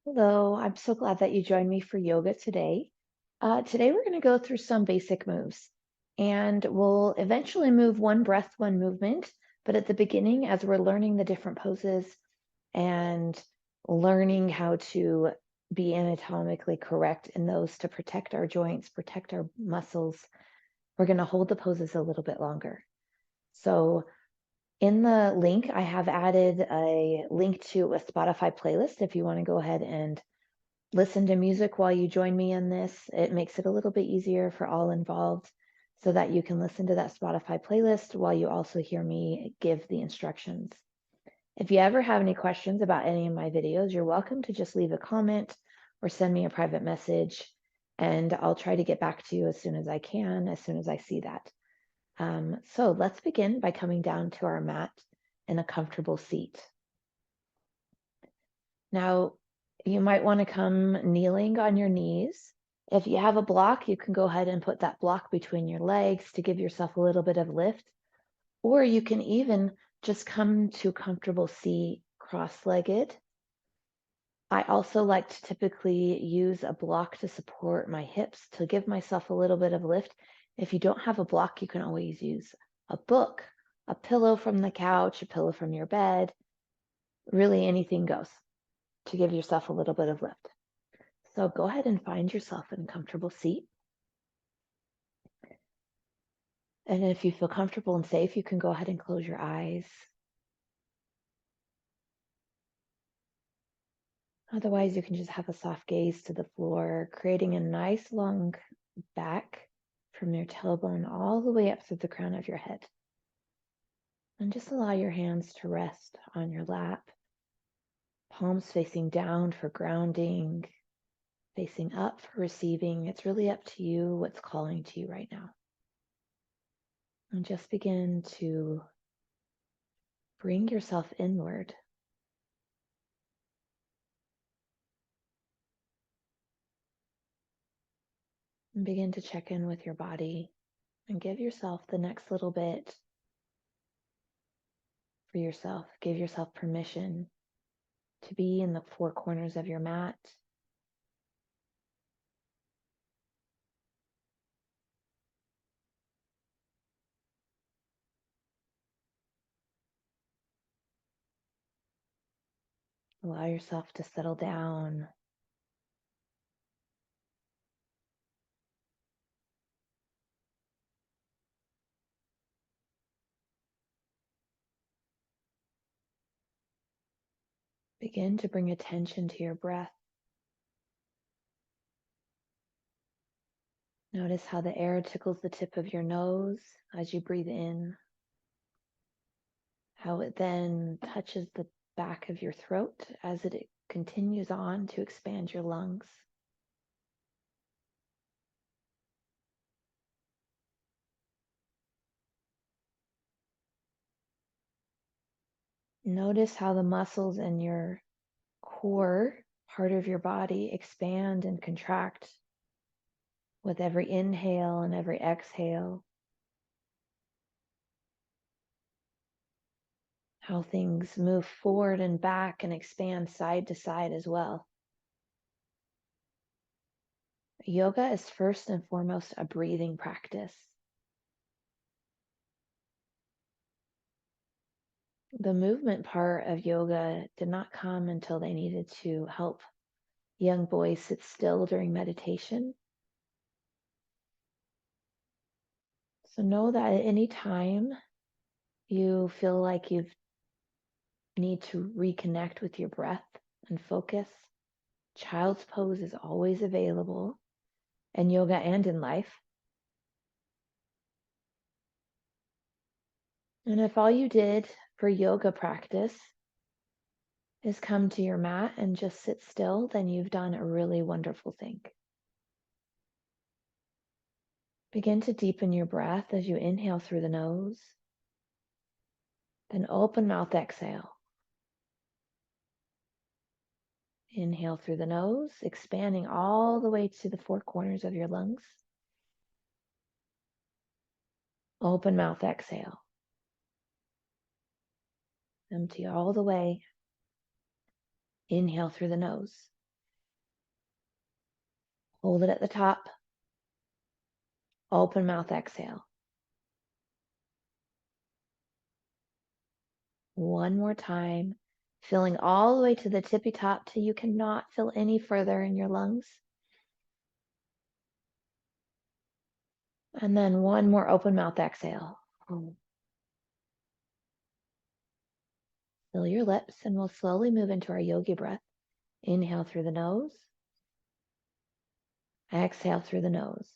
Hello, I'm so glad that you joined me for yoga today. Today we're going to go through some basic moves and we'll eventually move one breath, one movement. But at the beginning, as we're learning the different poses and learning how to be anatomically correct in those to protect our joints, protect our muscles, we're going to hold the poses a little bit longer. So in the link, I have added a link to a Spotify playlist if you want to go ahead and listen to music while you join me in this. It makes it a little bit easier for all involved so that you can listen to that Spotify playlist while you also hear me give the instructions. If you ever have any questions about any of my videos, you're welcome to just leave a comment or send me a private message, and I'll try to get back to you as soon as I can, as soon as I see that. So let's begin by coming down to our mat in a comfortable seat. Now, you might want to come kneeling on your knees. If you have a block, you can go ahead and put that block between your legs to give yourself a little bit of lift. Or you can even just come to a comfortable seat cross-legged. I also like to typically use a block to support my hips to give myself a little bit of lift. If you don't have a block, you can always use a book, a pillow from the couch, a pillow from your bed. Really anything goes to give yourself a little bit of lift. So go ahead and find yourself in a comfortable seat. And if you feel comfortable and safe, you can go ahead and close your eyes. Otherwise, you can just have a soft gaze to the floor, creating a nice long back from your tailbone all the way up through the crown of your head. And just allow your hands to rest on your lap, palms facing down for grounding, facing up for receiving. It's really up to you what's calling to you right now. And just begin to bring yourself inward. And begin to check in with your body and give yourself the next little bit for yourself. Give yourself permission to be in the four corners of your mat. Allow yourself to settle down. Begin to bring attention to your breath. Notice how the air tickles the tip of your nose as you breathe in, how it then touches the back of your throat as it continues on to expand your lungs. Notice how the muscles in your core part of your body expand and contract with every inhale and every exhale. How things move forward and back and expand side to side as well. Yoga is first and foremost a breathing practice. The movement part of yoga did not come until they needed to help young boys sit still during meditation. So know that at any time you feel like you need to reconnect with your breath and focus, child's pose is always available in yoga and in life. And if all you did for yoga practice is come to your mat and just sit still, then you've done a really wonderful thing. Begin to deepen your breath as you inhale through the nose, then open mouth exhale. Inhale through the nose, expanding all the way to the four corners of your lungs. Open mouth exhale. Empty all the way. Inhale through the nose. Hold it at the top. Open mouth exhale. One more time, filling all the way to the tippy top till you cannot feel any further in your lungs. And then one more open mouth exhale. Fill your lips and we'll slowly move into our yogi breath. Inhale through the nose. Exhale through the nose.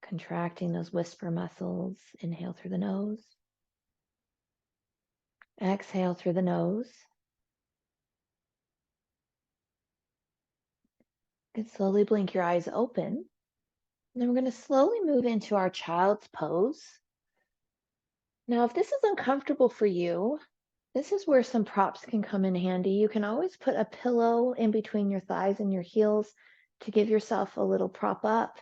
Contracting those whisper muscles. Inhale through the nose. Exhale through the nose. You can slowly blink your eyes open. And then we're going to slowly move into our child's pose. Now, if this is uncomfortable for you, this is where some props can come in handy. You can always put a pillow in between your thighs and your heels to give yourself a little prop up.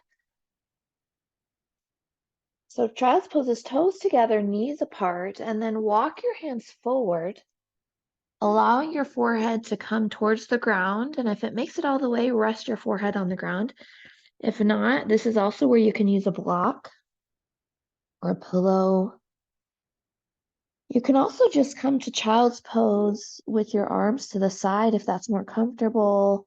So child's pose is toes together, knees apart, and then walk your hands forward, allowing your forehead to come towards the ground. And if it makes it all the way, rest your forehead on the ground. If not, this is also where you can use a block or a pillow. You can also just come to child's pose with your arms to the side if that's more comfortable.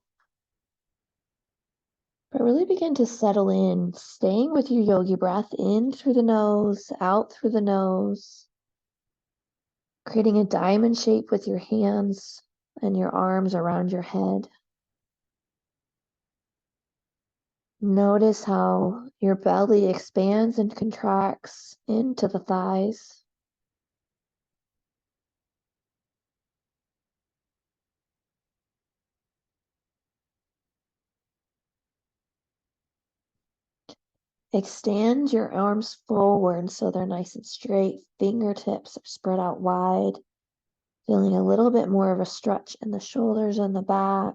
But really begin to settle in, staying with your yogi breath in through the nose, out through the nose, creating a diamond shape with your hands and your arms around your head. Notice how your belly expands and contracts into the thighs. Extend your arms forward so they're nice and straight. Fingertips are spread out wide. Feeling a little bit more of a stretch in the shoulders and the back.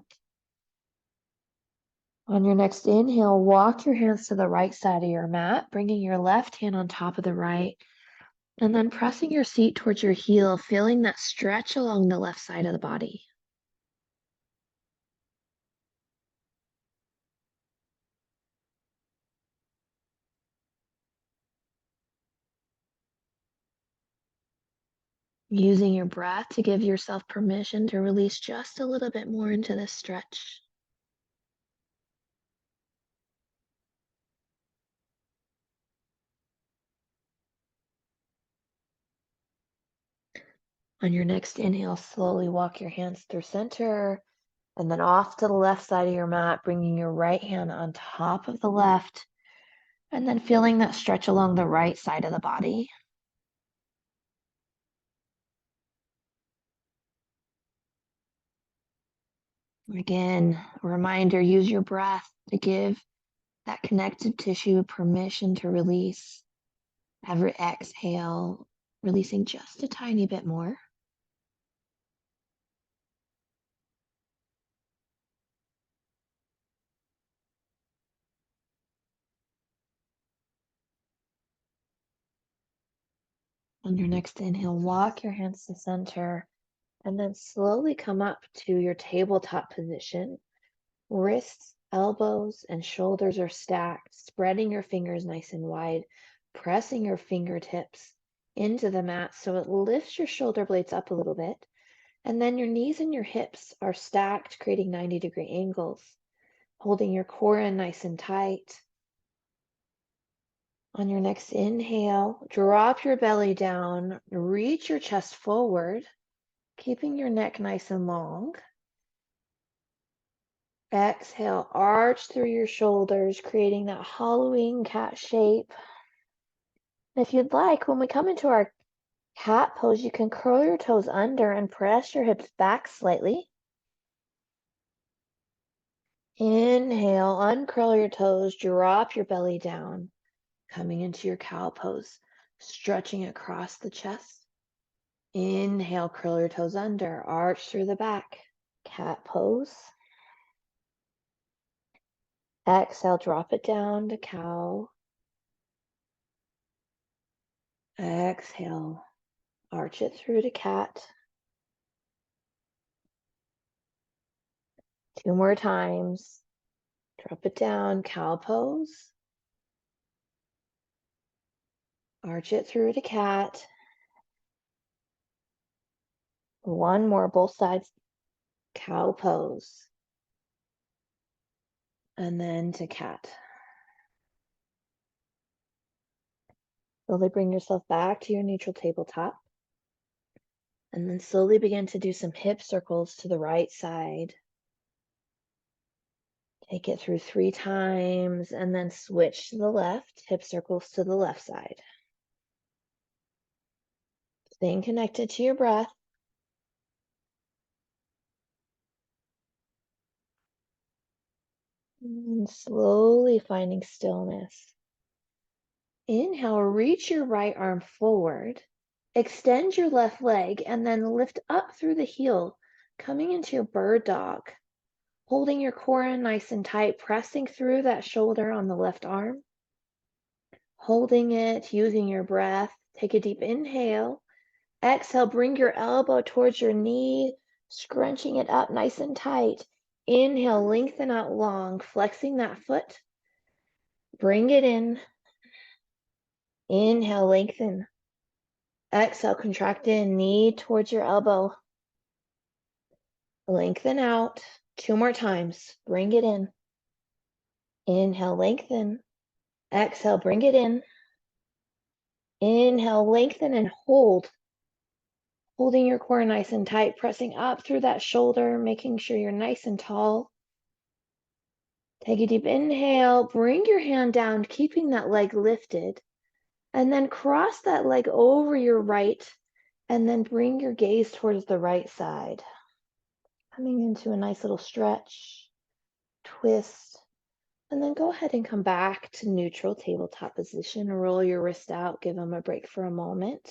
On your next inhale, walk your hands to the right side of your mat, bringing your left hand on top of the right, and then pressing your seat towards your heel, feeling that stretch along the left side of the body. Using your breath to give yourself permission to release just a little bit more into this stretch. On your next inhale, slowly walk your hands through center and then off to the left side of your mat, bringing your right hand on top of the left, and then feeling that stretch along the right side of the body. Again, a reminder, use your breath to give that connected tissue permission to release. Every exhale, releasing just a tiny bit more. On your next inhale, walk your hands to center and then slowly come up to your tabletop position. Wrists, elbows, and shoulders are stacked, spreading your fingers nice and wide, pressing your fingertips into the mat so it lifts your shoulder blades up a little bit. And then your knees and your hips are stacked, creating 90-degree angles, holding your core in nice and tight. On your next inhale, drop your belly down, reach your chest forward, keeping your neck nice and long. Exhale, arch through your shoulders, creating that hollowing cat shape. If you'd like, when we come into our cat pose, you can curl your toes under and press your hips back slightly. Inhale, uncurl your toes, drop your belly down, coming into your cow pose, stretching across the chest. Inhale, curl your toes under, arch through the back, cat pose. Exhale, drop it down to cow. Exhale, arch it through to cat. 2 more times. Drop it down, cow pose. Arch it through to cat. One more, both sides, cow pose. And then to cat. Slowly bring yourself back to your neutral tabletop. And then slowly begin to do some hip circles to the right side. Take it through 3 times and then switch to the left, hip circles to the left side. Staying connected to your breath. And slowly finding stillness. Inhale, reach your right arm forward. Extend your left leg and then lift up through the heel, coming into your bird dog. Holding your core in nice and tight, pressing through that shoulder on the left arm. Holding it, using your breath. Take a deep inhale. Exhale, bring your elbow towards your knee, scrunching it up nice and tight. Inhale, lengthen out long, flexing that foot. Bring it in. Inhale, lengthen. Exhale, contract in, knee towards your elbow. Lengthen out. 2 more times. Bring it in. Inhale, lengthen. Exhale, bring it in. Inhale, lengthen and hold. Holding your core nice and tight, pressing up through that shoulder, making sure you're nice and tall. Take a deep inhale, bring your hand down, keeping that leg lifted, and then cross that leg over your right, and then bring your gaze towards the right side. Coming into a nice little stretch, twist, and then go ahead and come back to neutral tabletop position. Roll your wrist out, give them a break for a moment.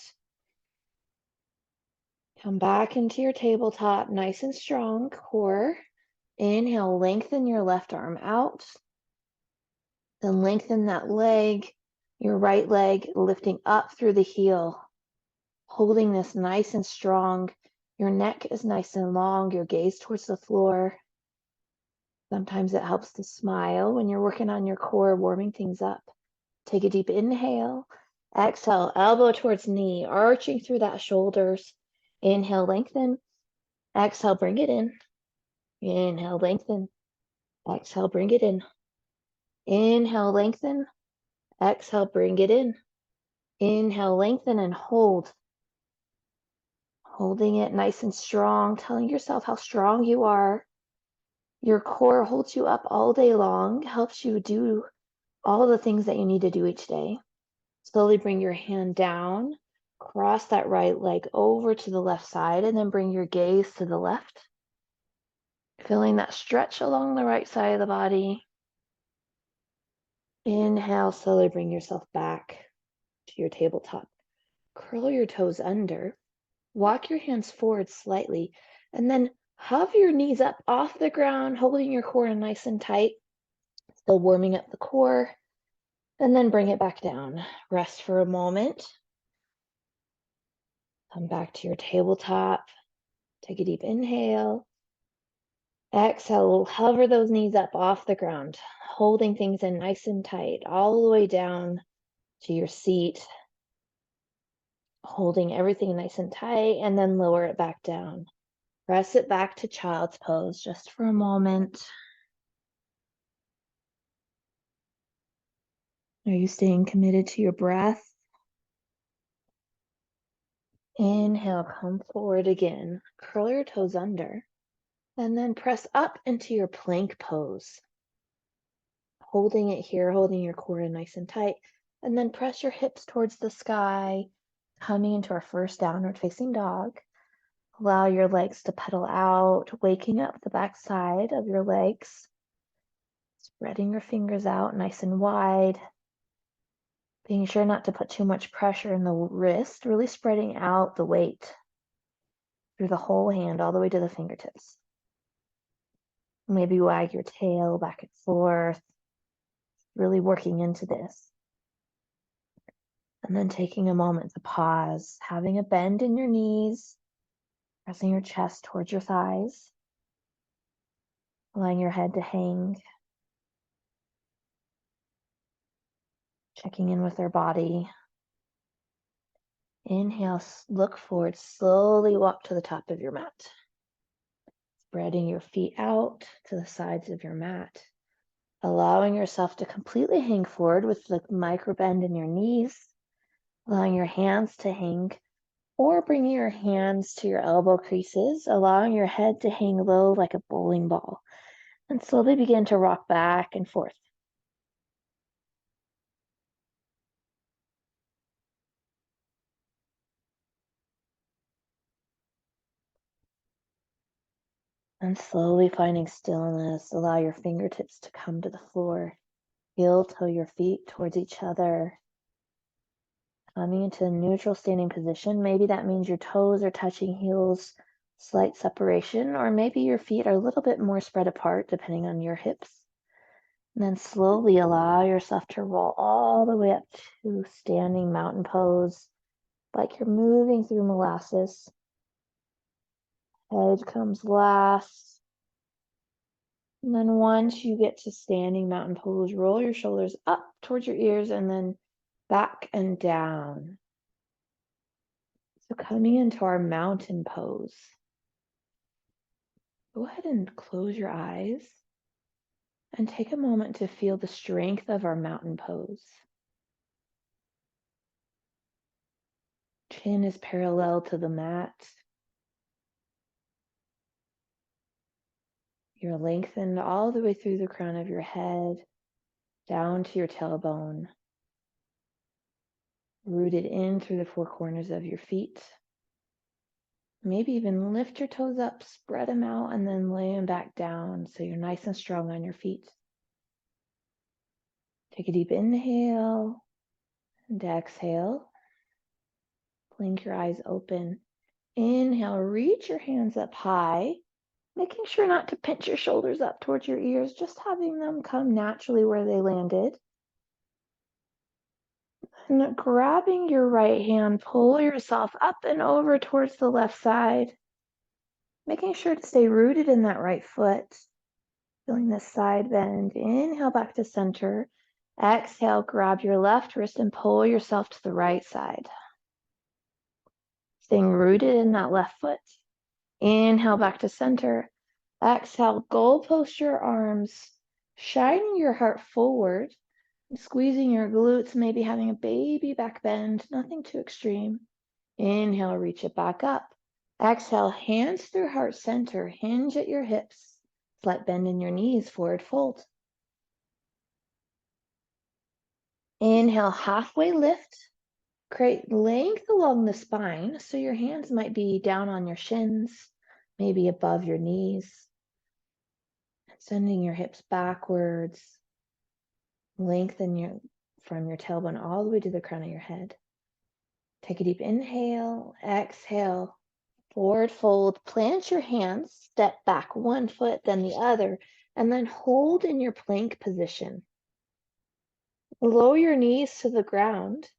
Come back into your tabletop, nice and strong, core. Inhale, lengthen your left arm out. Then lengthen that leg, your right leg, lifting up through the heel. Holding this nice and strong. Your neck is nice and long, your gaze towards the floor. Sometimes it helps to smile when you're working on your core, warming things up. Take a deep inhale. Exhale, elbow towards knee, arching through that shoulders. Inhale, lengthen. Exhale, bring it in. Inhale, lengthen. Exhale, bring it in. Inhale, lengthen. Exhale, bring it in. Inhale, lengthen and hold. Holding it nice and strong, telling yourself how strong you are. Your core holds you up all day long, helps you do all the things that you need to do each day. Slowly bring your hand down, cross that right leg over to the left side, and then bring your gaze to the left. Feeling that stretch along the right side of the body. Inhale, slowly bring yourself back to your tabletop. Curl your toes under. Walk your hands forward slightly, and then hover your knees up off the ground, holding your core nice and tight. Still warming up the core. And then bring it back down. Rest for a moment. Come back to your tabletop. Take a deep inhale. Exhale, hover those knees up off the ground, holding things in nice and tight, all the way down to your seat. Holding everything nice and tight, and then lower it back down. Press it back to child's pose just for a moment. Are you staying committed to your breath? Inhale, come forward again. Curl your toes under. And then press up into your plank pose. Holding it here, holding your core in nice and tight. And then press your hips towards the sky. Coming into our first downward facing dog. Allow your legs to pedal out, waking up the back side of your legs. Spreading your fingers out nice and wide. Being sure not to put too much pressure in the wrist, really spreading out the weight through the whole hand all the way to the fingertips. Maybe wag your tail back and forth, really working into this. And then taking a moment to pause, having a bend in your knees, pressing your chest towards your thighs, allowing your head to hang. Checking in with our body. Inhale, look forward, slowly walk to the top of your mat. Spreading your feet out to the sides of your mat. Allowing yourself to completely hang forward with the micro bend in your knees. Allowing your hands to hang, or bringing your hands to your elbow creases, allowing your head to hang low like a bowling ball. And slowly begin to rock back and forth. And slowly finding stillness, allow your fingertips to come to the floor. Heel toe your feet towards each other. Coming into a neutral standing position. Maybe that means your toes are touching heels, slight separation, or maybe your feet are a little bit more spread apart depending on your hips. And then slowly allow yourself to roll all the way up to standing mountain pose, like you're moving through molasses. Head comes last. And then once you get to standing mountain pose, roll your shoulders up towards your ears and then back and down. So coming into our mountain pose, go ahead and close your eyes and take a moment to feel the strength of our mountain pose. Chin is parallel to the mat. You're lengthened all the way through the crown of your head, down to your tailbone, rooted in through the four corners of your feet. Maybe even lift your toes up, spread them out, and then lay them back down so you're nice and strong on your feet. Take a deep inhale and exhale. Blink your eyes open. Inhale, reach your hands up high, making sure not to pinch your shoulders up towards your ears, just having them come naturally where they landed. And grabbing your right hand, pull yourself up and over towards the left side, making sure to stay rooted in that right foot. Feeling the side bend. Inhale back to center. Exhale, grab your left wrist and pull yourself to the right side. Staying rooted in that left foot. Inhale back to center. Exhale, goal post your arms, shining your heart forward, squeezing your glutes, maybe having a baby back bend, nothing too extreme. Inhale, reach it back up. Exhale, hands through heart center, hinge at your hips, slight bend in your knees, forward fold. Inhale, halfway lift. Create length along the spine, so your hands might be down on your shins, maybe above your knees. Sending your hips backwards. Lengthen from your tailbone all the way to the crown of your head. Take a deep inhale, exhale, forward fold. Plant your hands, step back one foot, then the other, and then hold in your plank position. Lower your knees to the ground.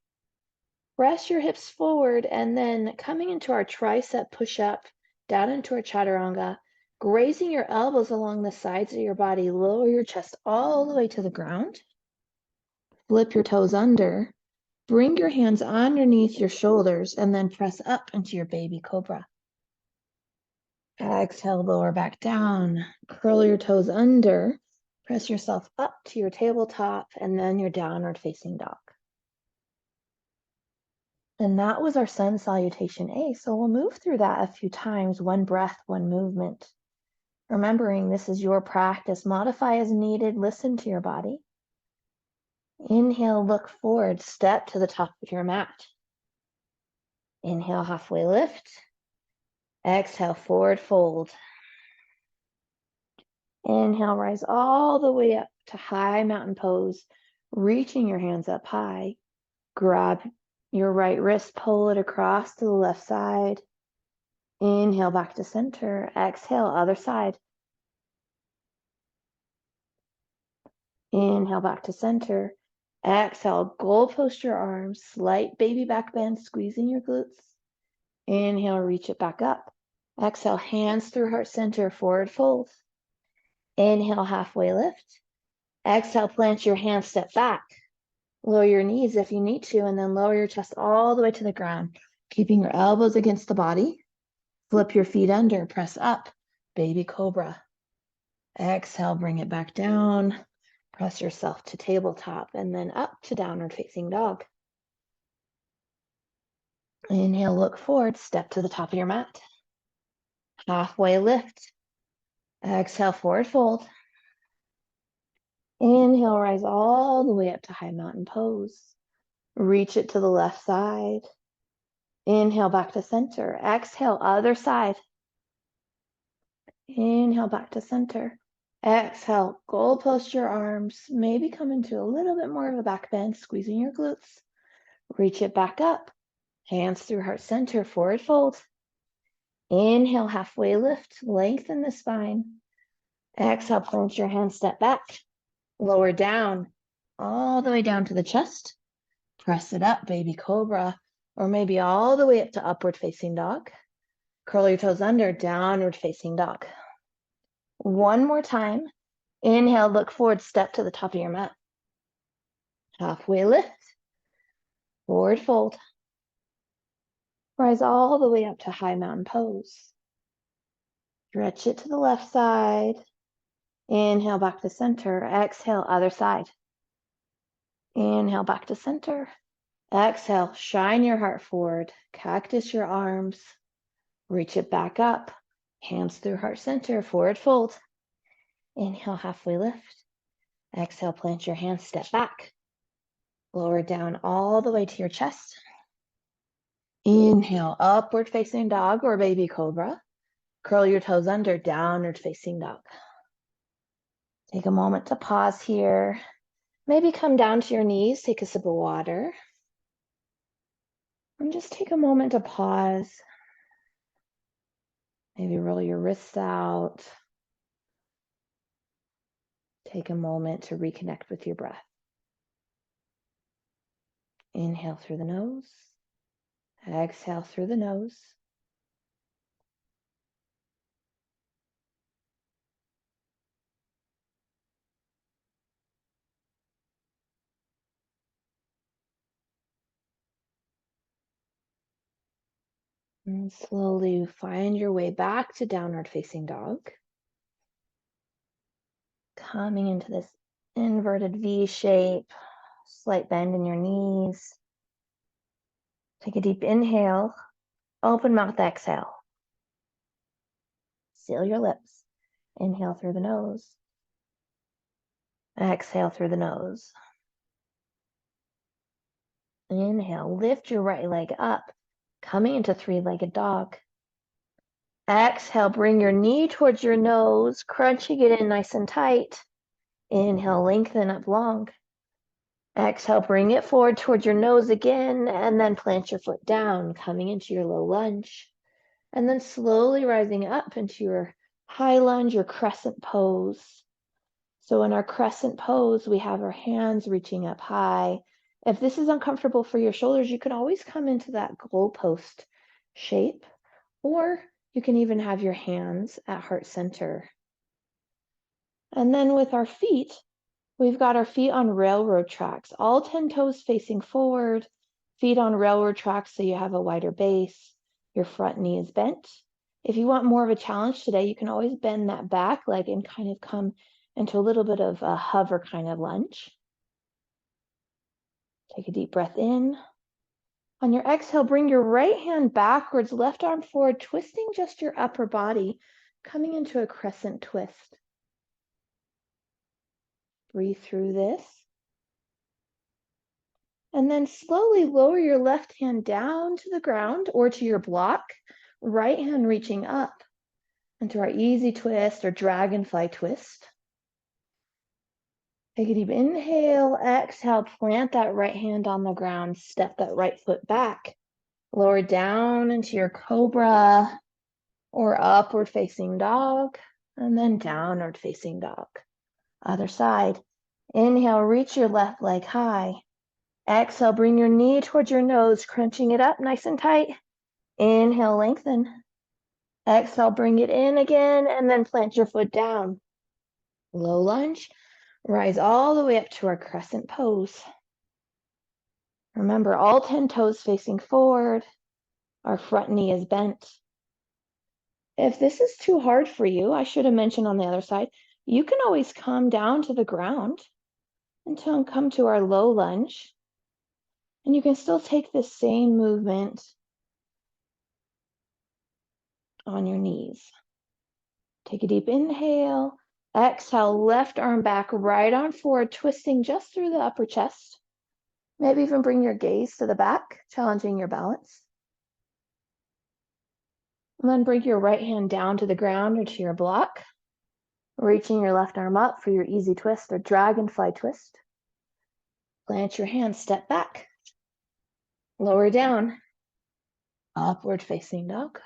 Press your hips forward, and then coming into our tricep push-up, down into our chaturanga, grazing your elbows along the sides of your body, lower your chest all the way to the ground. Flip your toes under. Bring your hands underneath your shoulders, and then press up into your baby cobra. Exhale, lower back down. Curl your toes under. Press yourself up to your tabletop, and then your downward facing dog. And that was our sun salutation A. So we'll move through that a few times, one breath, one movement. Remembering this is your practice. Modify as needed. Listen to your body. Inhale, look forward. Step to the top of your mat. Inhale, halfway lift. Exhale, forward fold. Inhale, rise all the way up to high mountain pose, reaching your hands up high. Grab your right wrist, pull it across to the left side. Inhale, back to center. Exhale, other side. Inhale, back to center. Exhale, goal post your arms, slight baby back bend, squeezing your glutes. Inhale, reach it back up. Exhale, hands through heart center, forward fold. Inhale, halfway lift. Exhale, plant your hands, step back. Lower your knees if you need to, and then lower your chest all the way to the ground, keeping your elbows against the body. Flip your feet under, press up, baby cobra. Exhale, bring it back down. Press yourself to tabletop and then up to downward facing dog. Inhale, look forward, step to the top of your mat. Halfway lift. Exhale, forward fold. Inhale, rise all the way up to high mountain pose. Reach it to the left side. Inhale, back to center. Exhale, other side. Inhale, back to center. Exhale, goal post your arms. Maybe come into a little bit more of a back bend, squeezing your glutes. Reach it back up. Hands through heart center, forward fold. Inhale, halfway lift, lengthen the spine. Exhale, plant your hands, step back. Lower down, all the way down to the chest. Press it up, baby cobra, or maybe all the way up to upward facing dog. Curl your toes under, downward facing dog. One more time. Inhale, look forward, step to the top of your mat. Halfway lift, forward fold. Rise all the way up to high mountain pose. Stretch it to the left side. Inhale, back to center. Exhale, other side. Inhale, back to center. Exhale, shine your heart forward. Cactus your arms. Reach it back up. Hands through heart center, forward fold. Inhale, halfway lift. Exhale, plant your hands, step back. Lower down all the way to your chest. Inhale, upward facing dog or baby cobra. Curl your toes under, downward facing dog. Take a moment to pause here. Maybe come down to your knees, take a sip of water. And just take a moment to pause. Maybe roll your wrists out. Take a moment to reconnect with your breath. Inhale through the nose. Exhale through the nose. And slowly find your way back to downward facing dog. Coming into this inverted V shape, slight bend in your knees. Take a deep inhale, open mouth, exhale. Seal your lips. Inhale through the nose. Exhale through the nose. Inhale, lift your right leg up, coming into three-legged dog. Exhale, bring your knee towards your nose, crunching it in nice and tight. Inhale, lengthen up long. Exhale, bring it forward towards your nose again, and then plant your foot down, coming into your low lunge. And then slowly rising up into your high lunge or crescent pose. So in our crescent pose, we have our hands reaching up high. If this is uncomfortable for your shoulders, you can always come into that goalpost shape, or you can even have your hands at heart center. And then with our feet, we've got our feet on railroad tracks, all 10 toes facing forward, feet on railroad tracks so you have a wider base. Your front knee is bent. If you want more of a challenge today, you can always bend that back leg and kind of come into a little bit of a hover kind of lunge. Take a deep breath in. On your exhale, bring your right hand backwards, left arm forward, twisting just your upper body, coming into a crescent twist. Breathe through this. And then slowly lower your left hand down to the ground or to your block, right hand reaching up into our easy twist or dragonfly twist. Take a deep inhale, exhale, plant that right hand on the ground, step that right foot back, lower down into your cobra or upward facing dog, and then downward facing dog. Other side. Inhale, reach your left leg high. Exhale, bring your knee towards your nose, crunching it up nice and tight. Inhale, lengthen. Exhale, bring it in again, and then plant your foot down. Low lunge. Rise all the way up to our crescent pose. Remember, all 10 toes facing forward. Our front knee is bent. If this is too hard for you, I should have mentioned on the other side, you can always come down to the ground until come to our low lunge. And you can still take this same movement on your knees. Take a deep inhale. Exhale, left arm back, right arm forward, twisting just through the upper chest. Maybe even bring your gaze to the back, challenging your balance. And then bring your right hand down to the ground or to your block, reaching your left arm up for your easy twist or dragonfly twist. Plant your hand, step back, lower down, upward facing dog,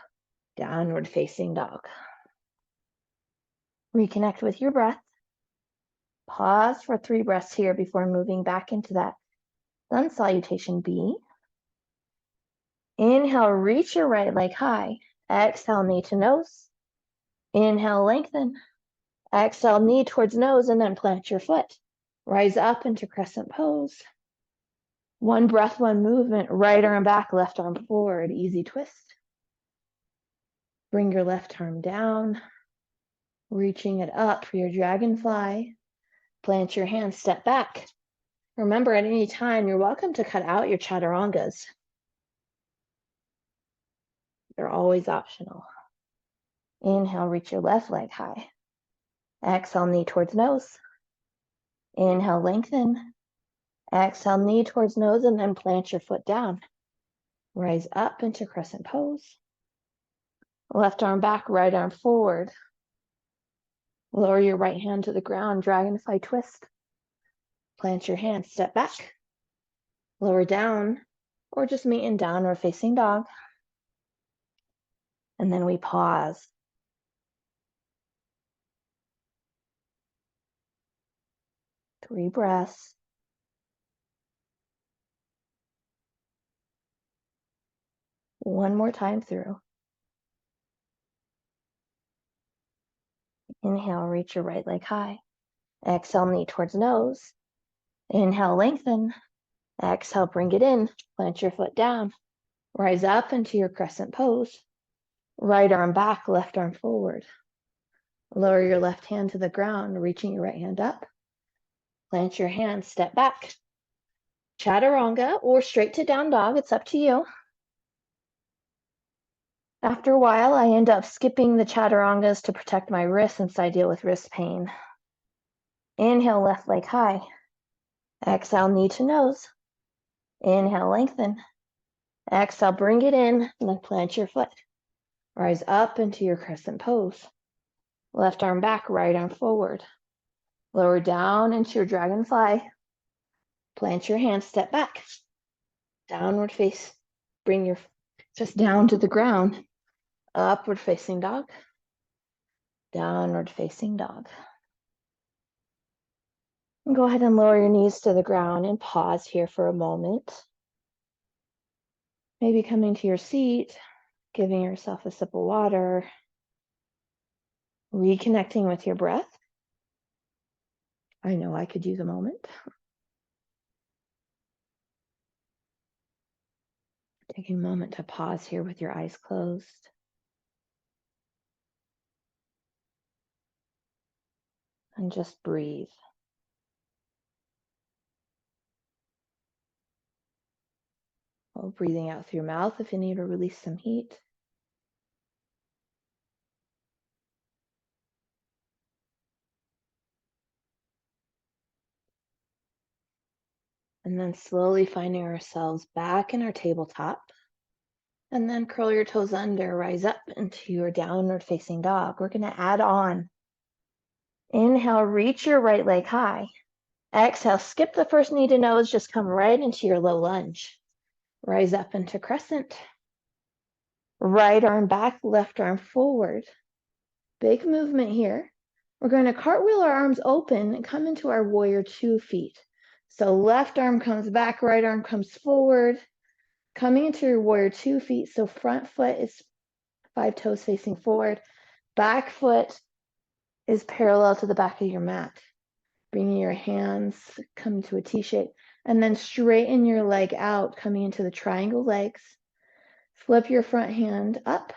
downward facing dog. Reconnect with your breath. Pause for 3 breaths here before moving back into that sun salutation B. Inhale, reach your right leg high. Exhale, knee to nose. Inhale, lengthen. Exhale, knee towards nose, and then plant your foot. Rise up into crescent pose. 1 breath, 1 movement. Right arm back, left arm forward. Easy twist. Bring your left arm down, reaching it up for your dragonfly. Plant your hand, step back. Remember, at any time, you're welcome to cut out your chaturangas. They're always optional. Inhale, reach your left leg high. Exhale, knee towards nose. Inhale, lengthen. Exhale, knee towards nose, and then plant your foot down. Rise up into crescent pose. Left arm back, right arm forward. Lower your right hand to the ground, dragonfly twist. Plant your hand, step back. Lower down, or just meet in downward facing dog. And then we pause. Three breaths. One more time through. Inhale, reach your right leg high. Exhale, knee towards nose. Inhale, lengthen. Exhale, bring it in. Plant your foot down. Rise up into your crescent pose. Right arm back, left arm forward. Lower your left hand to the ground, reaching your right hand up. Plant your hand, step back. Chaturanga or straight to down dog, it's up to you. After a while, I end up skipping the chaturangas to protect my wrists since I deal with wrist pain. Inhale, left leg high. Exhale, knee to nose. Inhale, lengthen. Exhale, bring it in, and then plant your foot. Rise up into your crescent pose. Left arm back, right arm forward. Lower down into your dragonfly. Plant your hand, step back. Downward face. Bring your just down to the ground. Upward facing dog. Downward facing dog. And go ahead and lower your knees to the ground and pause here for a moment. Maybe coming to your seat, giving yourself a sip of water, reconnecting with your breath. I know I could use a moment. Taking a moment to pause here with your eyes closed. And just breathe. While breathing out through your mouth if you need to release some heat. And then slowly finding ourselves back in our tabletop. And then curl your toes under, rise up into your downward facing dog. We're going to add on. Inhale, reach your right leg high. Exhale, skip the first knee to nose, just come right into your low lunge. Rise up into crescent. Right arm back, left arm forward. Big movement here. We're going to cartwheel our arms open and come into our warrior 2 feet. So left arm comes back, right arm comes forward. Coming into your warrior 2 feet. So front foot is 5 toes facing forward. Back foot is parallel to the back of your mat. Bringing your hands, come to a T shape. And then straighten your leg out, coming into the triangle legs. Flip your front hand up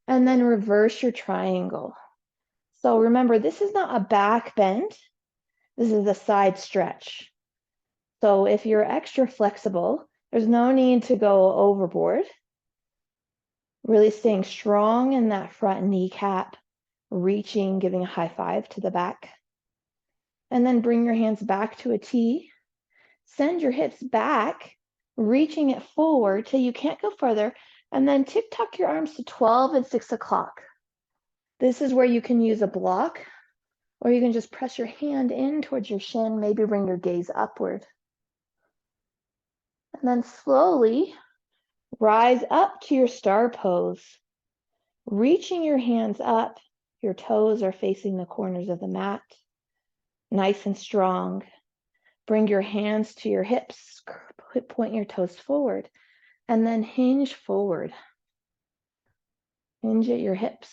and then reverse your triangle. So remember, this is not a back bend. This is a side stretch. So if you're extra flexible, there's no need to go overboard. Really staying strong in that front kneecap, reaching, giving a high five to the back. And then bring your hands back to a T. Send your hips back, reaching it forward till you can't go further. And then tick-tock your arms to 12 and 6 o'clock. This is where you can use a block, or you can just press your hand in towards your shin, maybe bring your gaze upward. And then slowly rise up to your star pose. Reaching your hands up, your toes are facing the corners of the mat. Nice and strong. Bring your hands to your hips, point your toes forward, and then hinge forward. Hinge at your hips,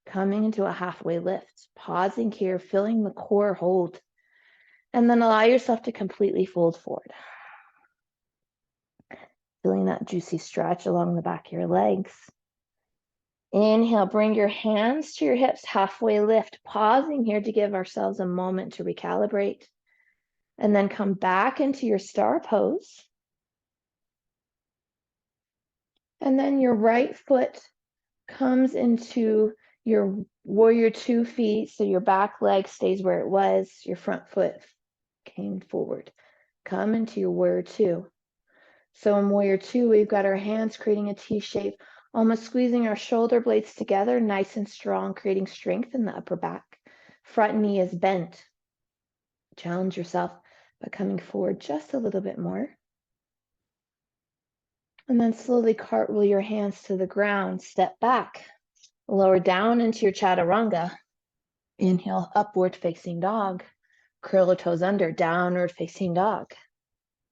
coming into a halfway lift, pausing here, feeling the core hold, and then allow yourself to completely fold forward. Feeling that juicy stretch along the back of your legs. Inhale, bring your hands to your hips, halfway lift, pausing here to give ourselves a moment to recalibrate. And then come back into your star pose. And then your right foot comes into your warrior 2 feet. So your back leg stays where it was. Your front foot came forward. Come into your warrior 2. So in warrior 2, we've got our hands creating a T shape, almost squeezing our shoulder blades together, nice and strong, creating strength in the upper back. Front knee is bent. Challenge yourself by coming forward just a little bit more. And then slowly cartwheel your hands to the ground, step back, lower down into your chaturanga. Inhale, upward facing dog. Curl the toes under, downward facing dog.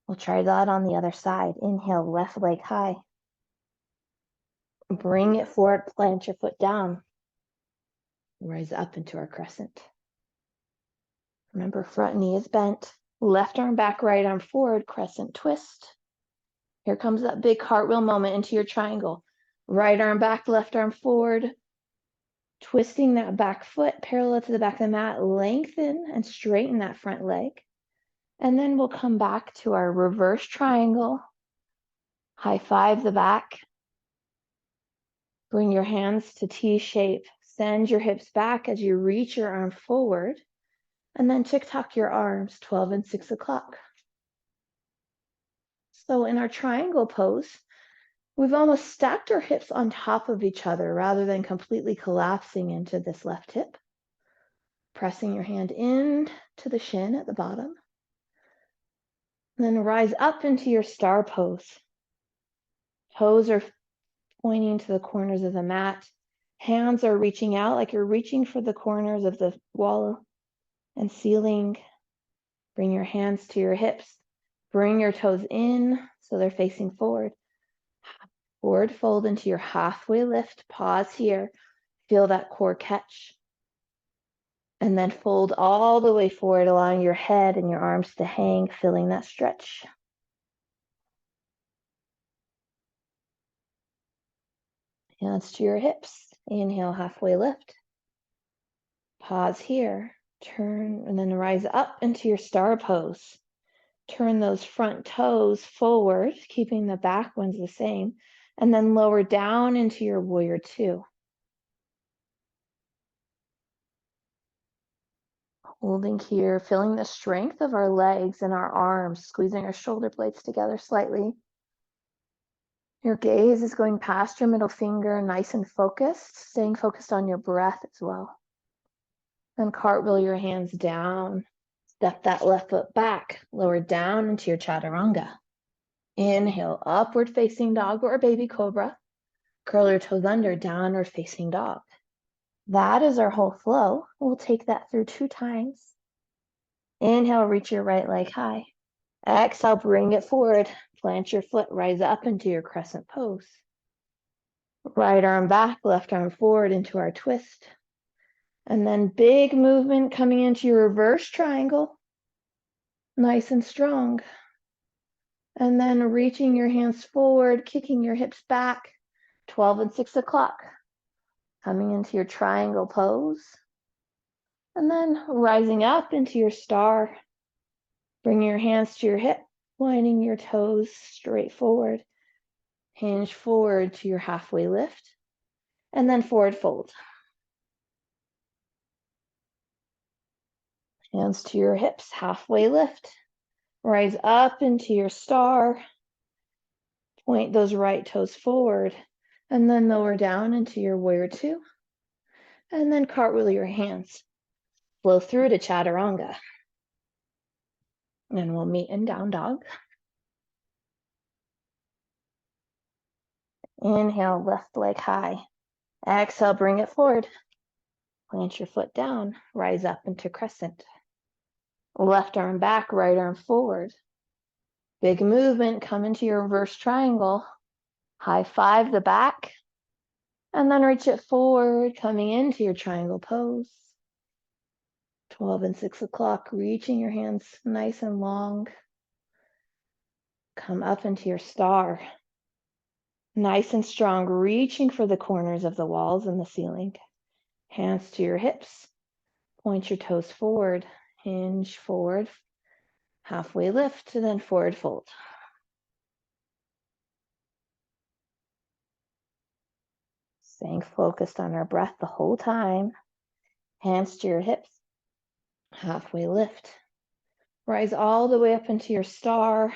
We'll try that on the other side. Inhale, left leg high. Bring it forward, plant your foot down. Rise up into our crescent. Remember, front knee is bent. Left arm back, right arm forward, crescent twist. Here comes that big cartwheel moment into your triangle. Right arm back, left arm forward. Twisting that back foot parallel to the back of the mat. Lengthen and straighten that front leg. And then we'll come back to our reverse triangle. High five the back. Bring your hands to T shape. Send your hips back as you reach your arm forward. And then tick-tock your arms, 12 and 6 o'clock. So in our triangle pose, we've almost stacked our hips on top of each other rather than completely collapsing into this left hip. Pressing your hand in to the shin at the bottom. And then rise up into your star pose. Toes are pointing to the corners of the mat. Hands are reaching out like you're reaching for the corners of the wall and ceiling. Bring your hands to your hips. Bring your toes in so they're facing forward. Forward fold into your halfway lift. Pause here. Feel that core catch. And then fold all the way forward, allowing your head and your arms to hang, feeling that stretch. Hands to your hips. Inhale, halfway lift. Pause here. Turn and then rise up into your star pose. Turn those front toes forward, keeping the back ones the same, and then lower down into your warrior 2. Holding here, feeling the strength of our legs and our arms, squeezing our shoulder blades together slightly. Your gaze is going past your middle finger, nice and focused, staying focused on your breath as well. Then cartwheel your hands down. Step that left foot back, lower down into your chaturanga. Inhale, upward facing dog or baby cobra. Curl your toes under, downward facing dog. That is our whole flow. We'll take that through 2 times. Inhale, reach your right leg high. Exhale, bring it forward. Plant your foot, rise up into your crescent pose. Right arm back, left arm forward into our twist. And then big movement coming into your reverse triangle. Nice and strong. And then reaching your hands forward, kicking your hips back, 12 and 6 o'clock. Coming into your triangle pose. And then rising up into your star. Bringing your hands to your hip, pointing your toes straight forward. Hinge forward to your halfway lift. And then forward fold. Hands to your hips, halfway lift. Rise up into your star. Point those right toes forward. And then lower down into your warrior two. And then cartwheel your hands. Flow through to chaturanga. And we'll meet in down dog. Inhale, left leg high. Exhale, bring it forward. Plant your foot down. Rise up into crescent. Left arm back, right arm forward. Big movement, come into your reverse triangle. High five the back. And then reach it forward, coming into your triangle pose. 12 and 6 o'clock, reaching your hands nice and long. Come up into your star. Nice and strong, reaching for the corners of the walls and the ceiling. Hands to your hips. Point your toes forward. Hinge forward. Halfway lift, and then forward fold. Staying focused on our breath the whole time. Hands to your hips. Halfway lift. Rise all the way up into your star.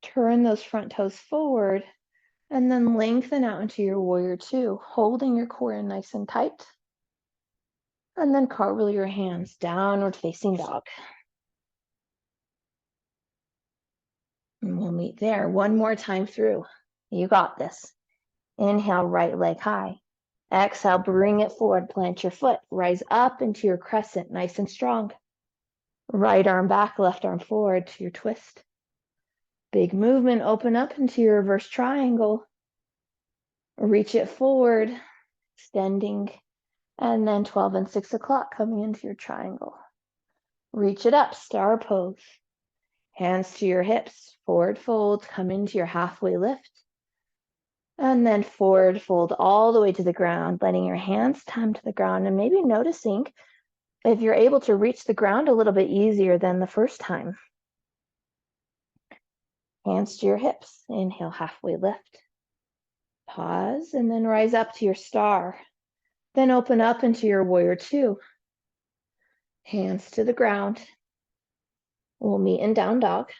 Turn those front toes forward. And then lengthen out into your warrior two, holding your core in nice and tight. And then cartwheel your hands, downward facing dog. And we'll meet there one more time through. You got this. Inhale, right leg high. Exhale, bring it forward, plant your foot. Rise up into your crescent, nice and strong. Right arm back, left arm forward to your twist. Big movement, open up into your reverse triangle. Reach it forward, extending. And then 12 and 6 o'clock coming into your triangle. Reach it up, star pose. Hands to your hips, forward fold, come into your halfway lift. And then forward fold all the way to the ground, letting your hands come to the ground and maybe noticing if you're able to reach the ground a little bit easier than the first time. Hands to your hips, inhale, halfway lift. Pause and then rise up to your star. Then open up into your warrior two. Hands to the ground. We'll meet in down dog.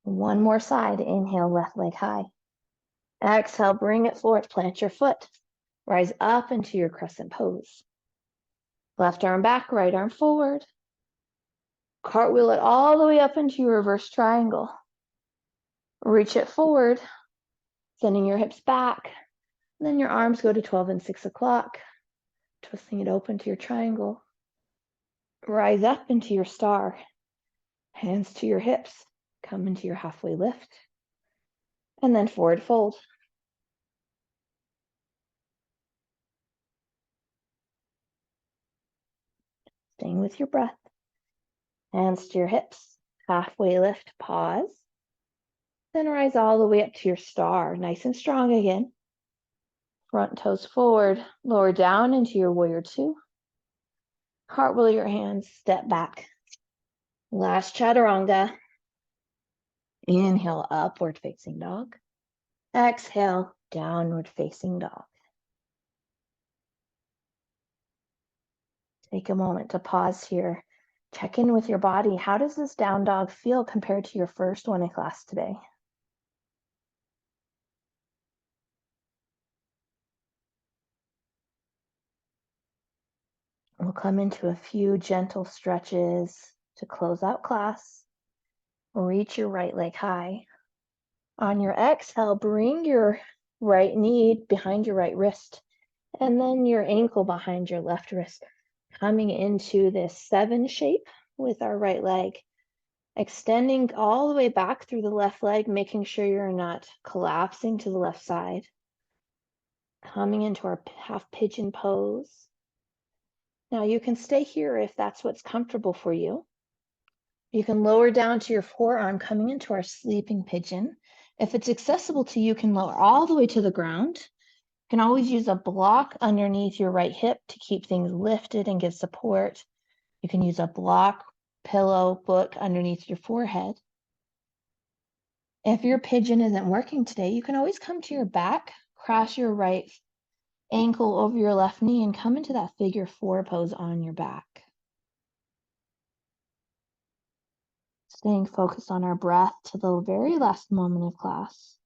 One more side, inhale, left leg high. Exhale, bring it forward, plant your foot. Rise up into your crescent pose. Left arm back, right arm forward. Cartwheel it all the way up into your reverse triangle. Reach it forward, sending your hips back. Then your arms go to 12 and 6 o'clock, twisting it open to your triangle. Rise up into your star. Hands to your hips. Come into your halfway lift. And then forward fold. Staying with your breath. Hands to your hips. Halfway lift. Pause. Then rise all the way up to your star. Nice and strong again. Front toes forward. Lower down into your warrior two. Cartwheel your hands. Step back. Last chaturanga. Inhale, upward facing dog. Exhale, downward facing dog. Take a moment to pause here. Check in with your body. How does this down dog feel compared to your first one in class today? We'll come into a few gentle stretches to close out class. Reach your right leg high. On your exhale, bring your right knee behind your right wrist, and then your ankle behind your left wrist, coming into this 7 shape with our right leg. Extending all the way back through the left leg, making sure you're not collapsing to the left side. Coming into our half pigeon pose. Now you can stay here if that's what's comfortable for you. You can lower down to your forearm coming into our sleeping pigeon. If it's accessible to you, you can lower all the way to the ground. You can always use a block underneath your right hip to keep things lifted and give support. You can use a block, pillow, book underneath your forehead. If your pigeon isn't working today, you can always come to your back, cross your right ankle over your left knee, and come into that figure 4 pose on your back. Staying focused on our breath to the very last moment of class.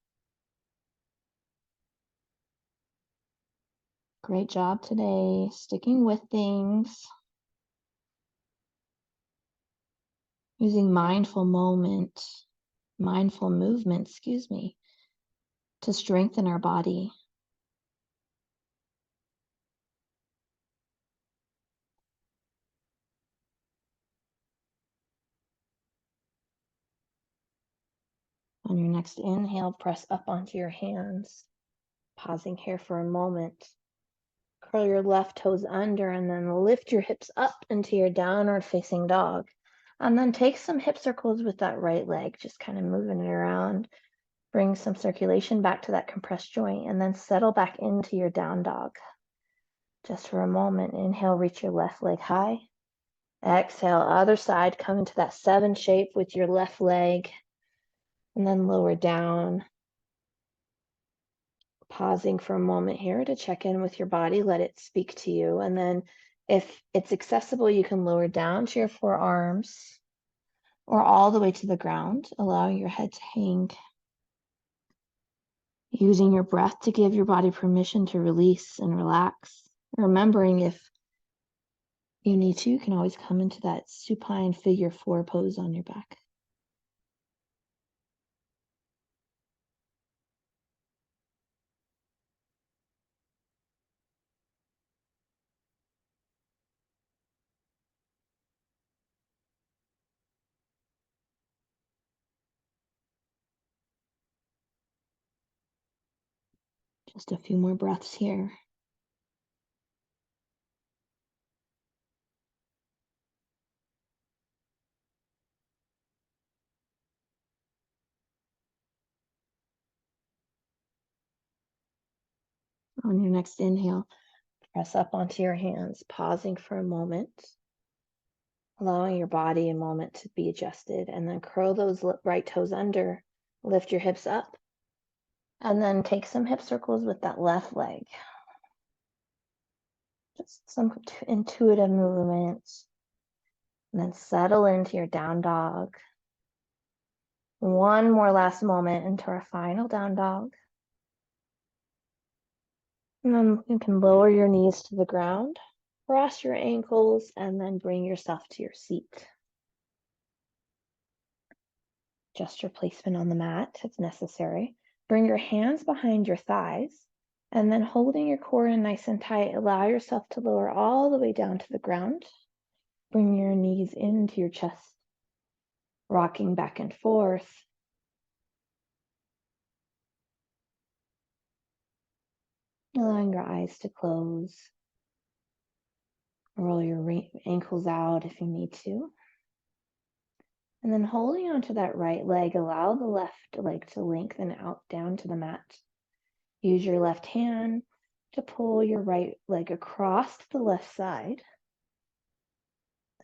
Great job today, sticking with things, using mindful movement, to strengthen our body. On your next inhale, press up onto your hands, pausing here for a moment. Curl your left toes under and then lift your hips up into your downward facing dog. And then take some hip circles with that right leg, just kind of moving it around. Bring some circulation back to that compressed joint and then settle back into your down dog. Just for a moment, inhale, reach your left leg high. Exhale, other side, come into that 7 shape with your left leg and then lower down. Pausing for a moment here to check in with your body, let it speak to you. And then if it's accessible, you can lower down to your forearms or all the way to the ground, allowing your head to hang. Using your breath to give your body permission to release and relax. Remembering if you need to, you can always come into that supine figure 4 pose on your back. Just a few more breaths here. On your next inhale, press up onto your hands, pausing for a moment, allowing your body a moment to be adjusted, and then curl those right toes under, lift your hips up, and then take some hip circles with that left leg. Just some intuitive movements, and then settle into your down dog. One more last moment into our final down dog. And then you can lower your knees to the ground, cross your ankles, and then bring yourself to your seat. Adjust your placement on the mat if necessary. Bring your hands behind your thighs, and then holding your core in nice and tight, allow yourself to lower all the way down to the ground. Bring your knees into your chest, rocking back and forth. Allowing your eyes to close. Roll your ankles out if you need to. And then holding onto that right leg, allow the left leg to lengthen out down to the mat. Use your left hand to pull your right leg across to the left side.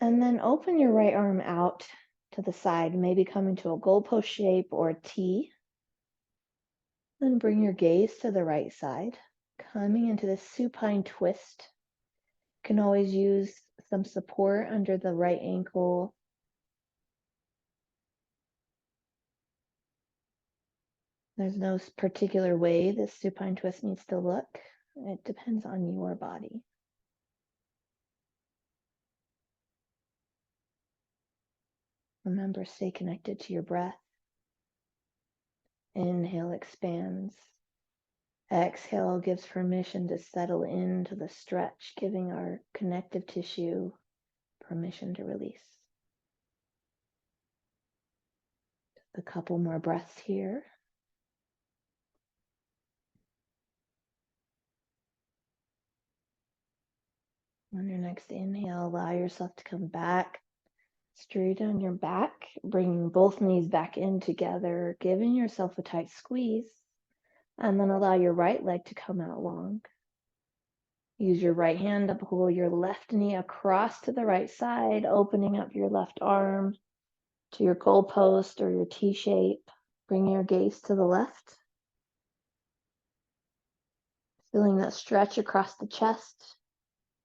And then open your right arm out to the side, maybe come into a goalpost shape or a T. Then bring your gaze to the right side, coming into this supine twist. You can always use some support under the right ankle. There's no particular way this supine twist needs to look. It depends on your body. Remember, stay connected to your breath. Inhale expands. Exhale gives permission to settle into the stretch, giving our connective tissue permission to release. A couple more breaths here. On your next inhale, allow yourself to come back straight on your back, bringing both knees back in together, giving yourself a tight squeeze, and then allow your right leg to come out long. Use your right hand to pull your left knee across to the right side, opening up your left arm to your goalpost or your T shape. Bring your gaze to the left, feeling that stretch across the chest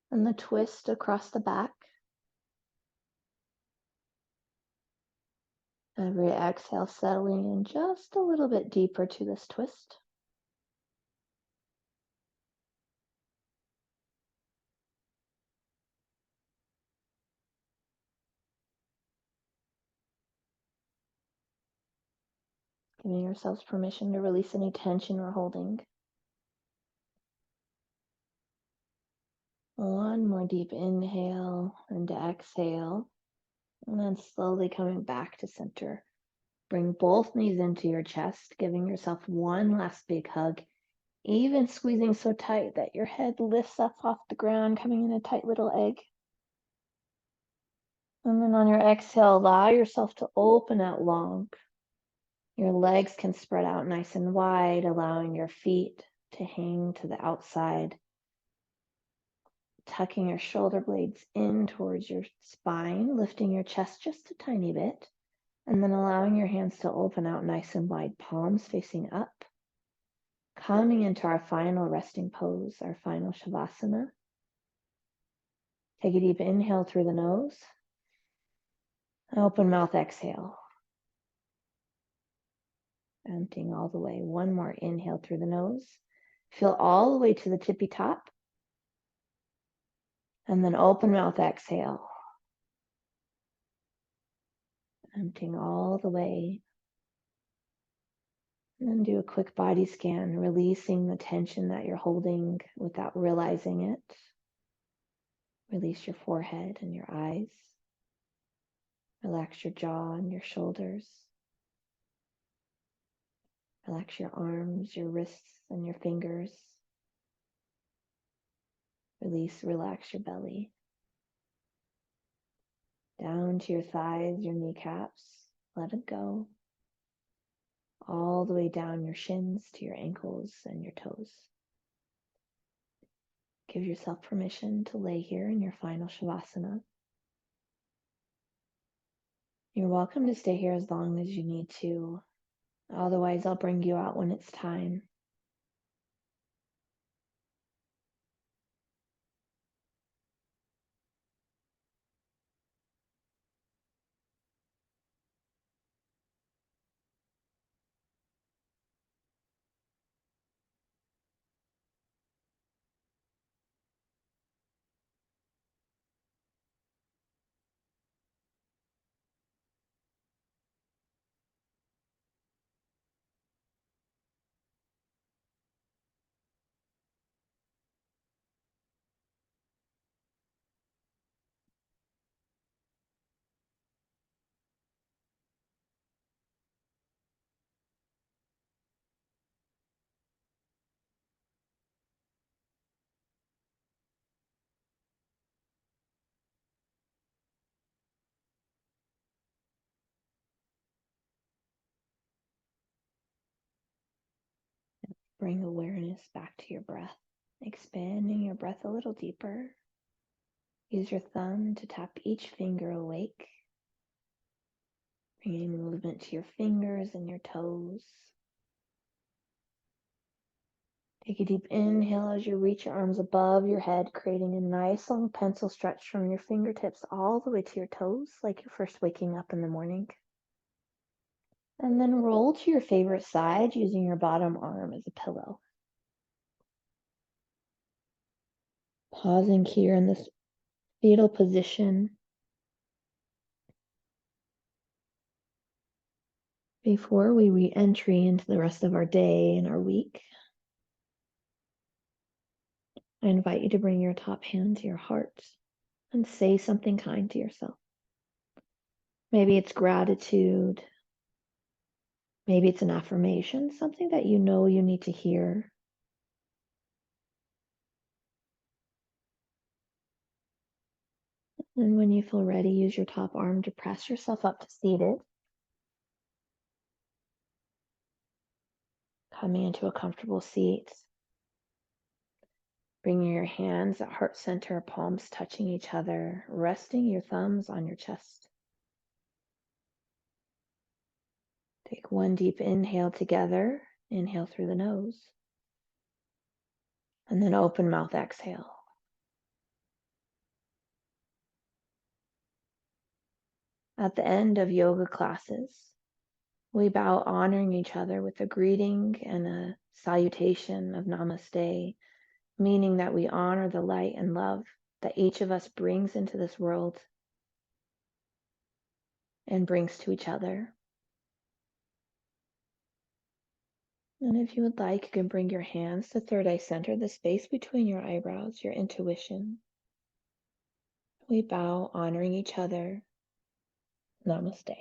and the twist across the back. Every exhale settling in just a little bit deeper to this twist. Giving yourselves permission to release any tension we're holding. One more deep inhale and exhale, and then slowly coming back to center. Bring both knees into your chest, giving yourself one last big hug, even squeezing so tight that your head lifts up off the ground, coming in a tight little egg. And then on your exhale, allow yourself to open out long. Your legs can spread out nice and wide, allowing your feet to hang to the outside, tucking your shoulder blades in towards your spine, lifting your chest just a tiny bit, and then allowing your hands to open out nice and wide, palms facing up. Coming into our final resting pose, our final Shavasana. Take a deep inhale through the nose. Open mouth exhale. Emptying all the way. One more inhale through the nose. Feel all the way to the tippy top. And then open mouth exhale. Emptying all the way. And then do a quick body scan, releasing the tension that you're holding without realizing it. Release your forehead and your eyes. Relax your jaw and your shoulders. Relax your arms, your wrists, and your fingers. Relax your belly. Down to your thighs, your kneecaps. Let it go. All the way down your shins to your ankles and your toes. Give yourself permission to lay here in your final Shavasana. You're welcome to stay here as long as you need to. Otherwise, I'll bring you out when it's time. Bring awareness back to your breath, expanding your breath a little deeper. Use your thumb to tap each finger awake, bringing movement to your fingers and your toes. Take a deep inhale as you reach your arms above your head, creating a nice long pencil stretch from your fingertips all the way to your toes, like you're first waking up in the morning. And then roll to your favorite side using your bottom arm as a pillow. Pausing here in this fetal position before we re-entry into the rest of our day and our week. I invite you to bring your top hand to your heart and say something kind to yourself. Maybe it's gratitude. Maybe it's an affirmation, something that you know you need to hear. And when you feel ready, use your top arm to press yourself up to seated, coming into a comfortable seat. Bringing your hands at heart center, palms touching each other, resting your thumbs on your chest. Take one deep inhale together. Inhale through the nose. And then open mouth exhale. At the end of yoga classes, we bow honoring each other with a greeting and a salutation of namaste, meaning that we honor the light and love that each of us brings into this world and brings to each other. And if you would like, you can bring your hands to third eye center, the space between your eyebrows, your intuition. We bow, honoring each other. Namaste.